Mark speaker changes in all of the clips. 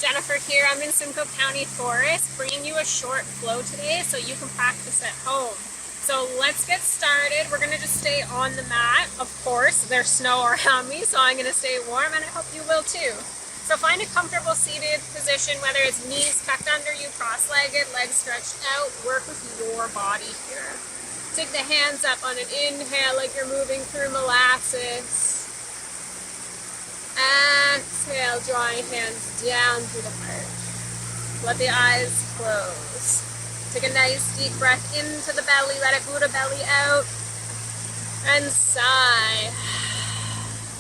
Speaker 1: Jennifer here. I'm in Simcoe County Forest, bringing you a short flow today so you can practice at home. So let's get started. We're going to just stay on the mat. Of course, there's snow around me, so I'm going to stay warm, and I hope you will too. So find a comfortable seated position, whether it's knees tucked under you, cross-legged, legs stretched out. Work with your body here. Take the hands up on an inhale like you're moving through molasses. Exhale, drawing hands down through the heart. Let the eyes close. Take a nice deep breath into the belly. Let it Buddha belly out. And sigh.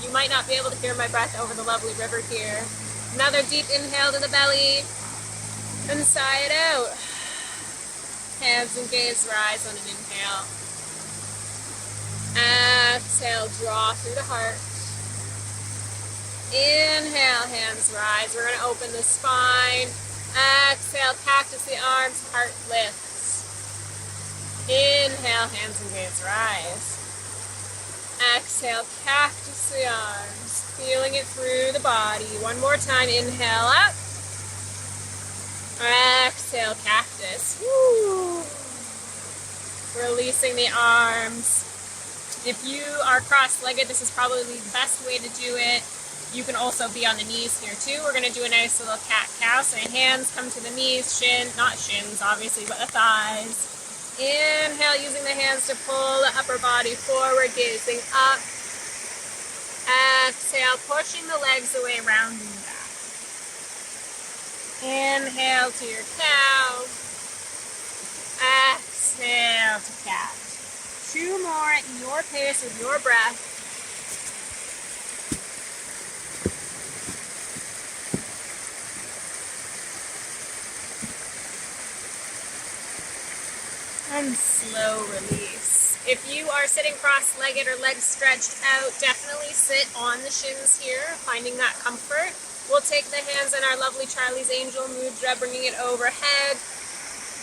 Speaker 1: You might not be able to hear my breath over the lovely river here. Another deep inhale to the belly. And sigh it out. Hands and gaze rise on an inhale. Exhale, draw through the heart. Inhale, hands rise. We're going to open the spine. Exhale, cactus the arms, heart lifts. Inhale, hands and gaze rise. Exhale, cactus the arms. Feeling it through the body. One more time. Inhale up. Exhale, cactus. Woo. Releasing the arms. If you are cross-legged, this is probably the best way to do it. You can also be on the knees here too. We're going to do a nice little cat-cow. So hands come to the knees, not shins obviously, but the thighs. Inhale, using the hands to pull the upper body forward, gazing up. Exhale, pushing the legs away, rounding back. Inhale to your cow. Exhale to cat. 2 more at your pace with your breath. And slow release. If you are sitting cross-legged or legs stretched out, definitely sit on the shins here, finding that comfort. We'll take the hands in our lovely Charlie's Angel Mudra, bringing it overhead.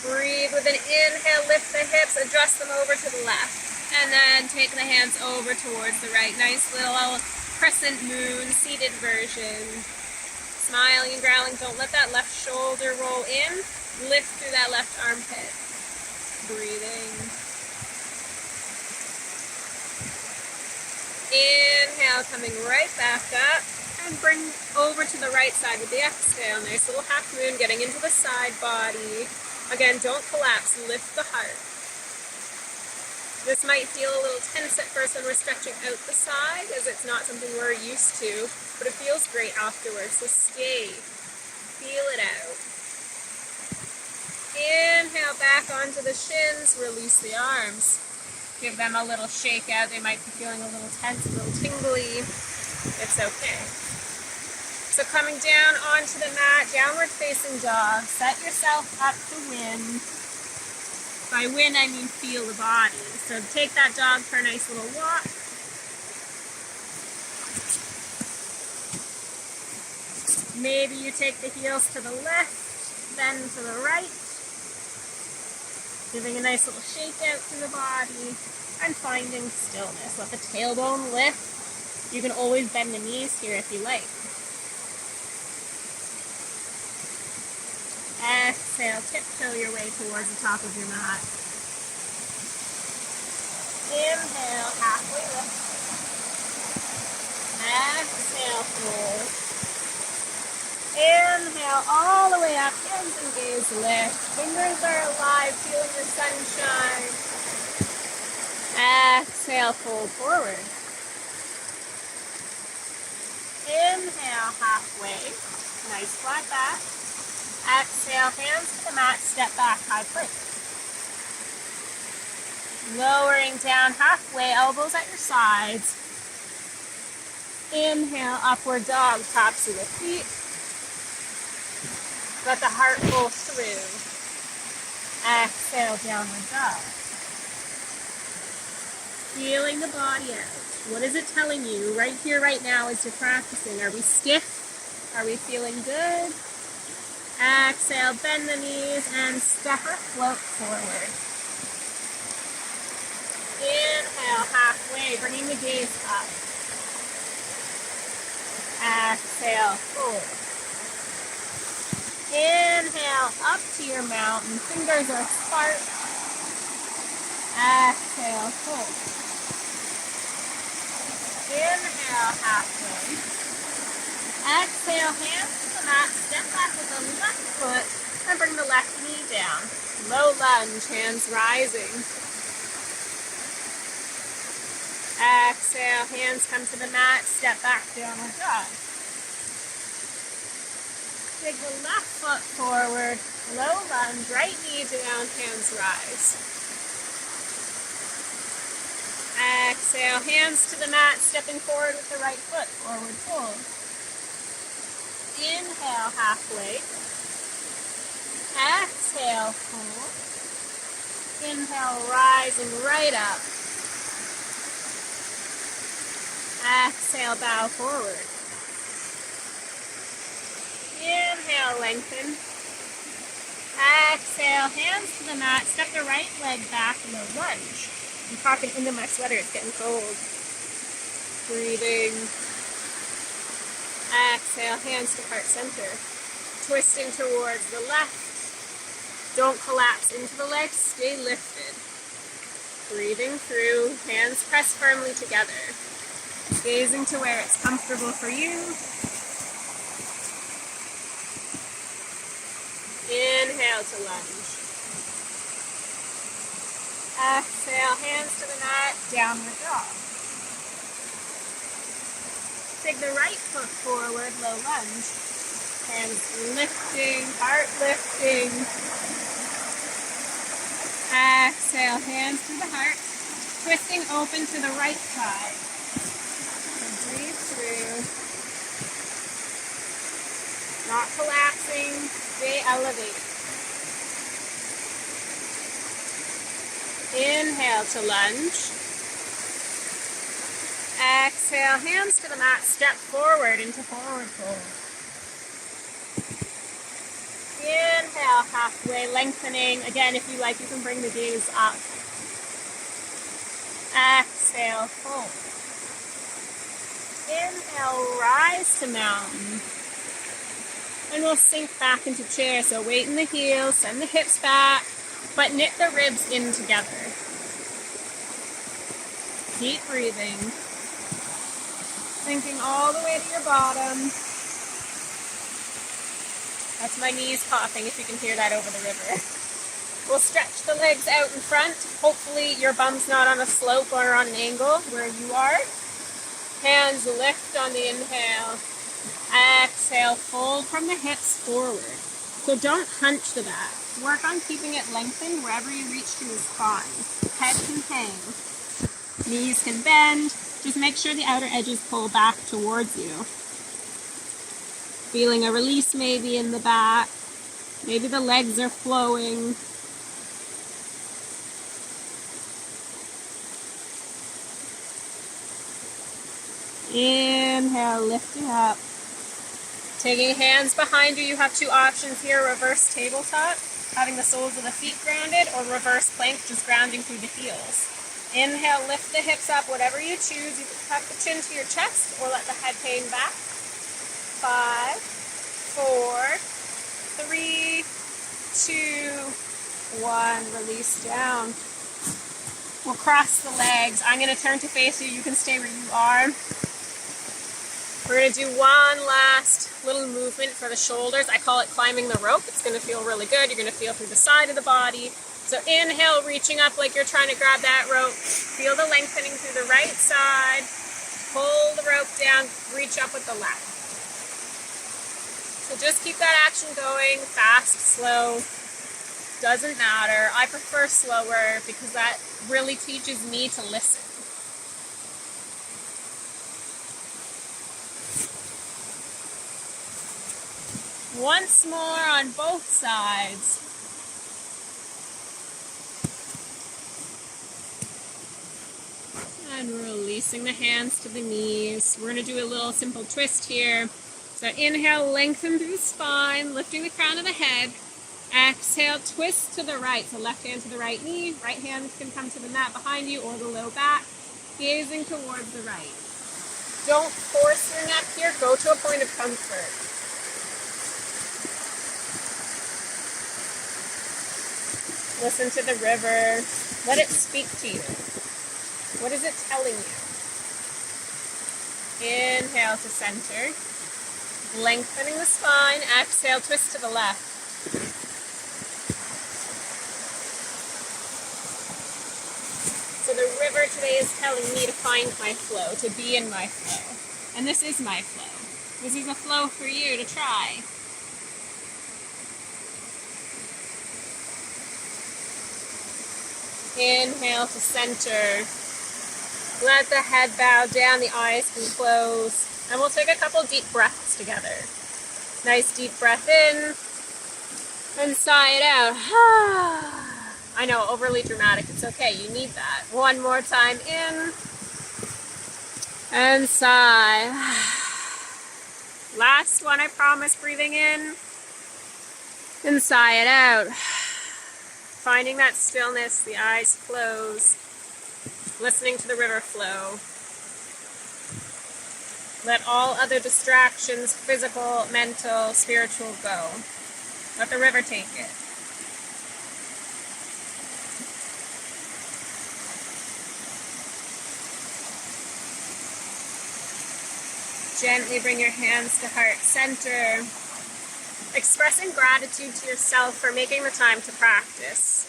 Speaker 1: Breathe with an inhale, lift the hips, adjust them over to the left. And then take the hands over towards the right. Nice little crescent moon, seated version. Smiling and growling. Don't let that left shoulder roll in. Lift through that left armpit. Breathing. Inhale, coming right back up. And bring over to the right side with the exhale. Nice little half moon, getting into the side body. Again, don't collapse, lift the heart. This might feel a little tense at first when we're stretching out the side, as it's not something we're used to, but it feels great afterwards, so stay. Feel it out. Inhale, back onto the shins, release the arms. Give them a little shake out. They might be feeling a little tense, a little tingly. It's okay. So coming down onto the mat, downward facing dog. Set yourself up to win. By win, I mean feel the body. So take that dog for a nice little walk. Maybe you take the heels to the left, then to the right. Giving a nice little shake out through the body and finding stillness. Let the tailbone lift. You can always bend the knees here if you like. Exhale, tiptoe your way towards the top of your mat. Inhale, halfway lift. Exhale, fold. Inhale, all the way up, hands and gaze lift. Fingers are alive, feeling the sunshine. Exhale, fold forward. Inhale, halfway. Nice flat back. Exhale, hands to the mat, step back, high plank. Lowering down halfway, elbows at your sides. Inhale, upward dog, tops of the feet. Let the heart pull through. Exhale, downward dog. Feeling the body out. What is it telling you right here, right now as you're practicing? Are we stiff? Are we feeling good? Exhale, bend the knees and step or float forward. Inhale, halfway, bringing the gaze up. Exhale, fold. Inhale up to your mountain. Fingers are spark. Exhale, fold. Inhale, halfway. Exhale, hands to the mat. Step back with the left foot and bring the left knee down. Low lunge, hands rising. Exhale, hands come to the mat. Step back, downward dog. Take the left foot forward. Low lunge, right knee down, hands rise. Exhale, hands to the mat, stepping forward with the right foot, forward fold. Inhale, halfway. Exhale, fold. Inhale, rising right up. Exhale, bow forward. Inhale, lengthen. Exhale, hands to the mat, step the right leg back, low lunge. I'm talking into my sweater, it's getting cold. Breathing. Exhale, hands to heart center. Twisting towards the left. Don't collapse into the legs, stay lifted. Breathing through, hands press firmly together. Gazing to where it's comfortable for you. Inhale to lunge. Exhale, hands to the mat, downward dog. Take the right foot forward, low lunge. Hands lifting, heart lifting. Exhale, hands to the heart. Twisting open to the right side. So breathe through. Not collapsing, stay elevated. Inhale to lunge. Exhale, hands to the mat, step forward into forward fold. Inhale, halfway, lengthening. Again, if you like, you can bring the gaze up. Exhale, fold. Inhale, rise to mountain. And we'll sink back into chair. So weight in the heels, send the hips back, but knit the ribs in together. Keep breathing. Sinking all the way to your bottom. That's my knees popping, if you can hear that over the river. We'll stretch the legs out in front. Hopefully your bum's not on a slope or on an angle where you are. Hands lift on the inhale. Exhale, fold from the hips forward. So don't hunch the back. Work on keeping it lengthened. Wherever you reach to is fine. Head can hang. Knees can bend. Just make sure the outer edges pull back towards you. Feeling a release maybe in the back. Maybe the legs are flowing. Inhale, lifting up. Taking hands behind you, you have two options here. Reverse tabletop, having the soles of the feet grounded, or reverse plank, just grounding through the heels. Inhale, lift the hips up, whatever you choose. You can tuck the chin to your chest or let the head hang back. 5, 4, 3, 2, 1. Release down. We'll cross the legs. I'm going to turn to face you. You can stay where you are. We're going to do one last little movement for the shoulders. I call it climbing the rope. It's going to feel really good. You're going to feel through the side of the body. So inhale, reaching up like you're trying to grab that rope. Feel the lengthening through the right side. Pull the rope down, reach up with the left. So just keep that action going, fast, slow, doesn't matter. I prefer slower because that really teaches me to listen. Once more on both sides. And releasing the hands to the knees. We're going to do a little simple twist here. So inhale, lengthen through the spine, lifting the crown of the head. Exhale, twist to the right. So left hand to the right knee. Right hand can come to the mat behind you or the low back. Gazing towards the right. Don't force your neck here. Go to a point of comfort. Listen to the river. Let it speak to you. What is it telling you? Inhale to center. Lengthening the spine. Exhale, twist to the left. So the river today is telling me to find my flow, to be in my flow. And this is my flow. This is a flow for you to try. Inhale to center. Let the head bow down, the eyes can close. And we'll take a couple deep breaths together. Nice deep breath in. And sigh it out. I know, overly dramatic. It's okay, you need that. One more time in. And sigh. Last one, I promise, breathing in. And sigh it out. Finding that stillness, the eyes close. Listening to the river flow. Let all other distractions, physical, mental, spiritual, go. Let the river take it. Gently bring your hands to heart center. Expressing gratitude to yourself for making the time to practice.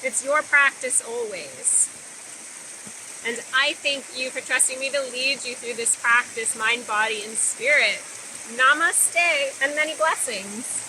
Speaker 1: It's your practice always. And I thank you for trusting me to lead you through this practice, mind, body, and spirit. Namaste, and many blessings.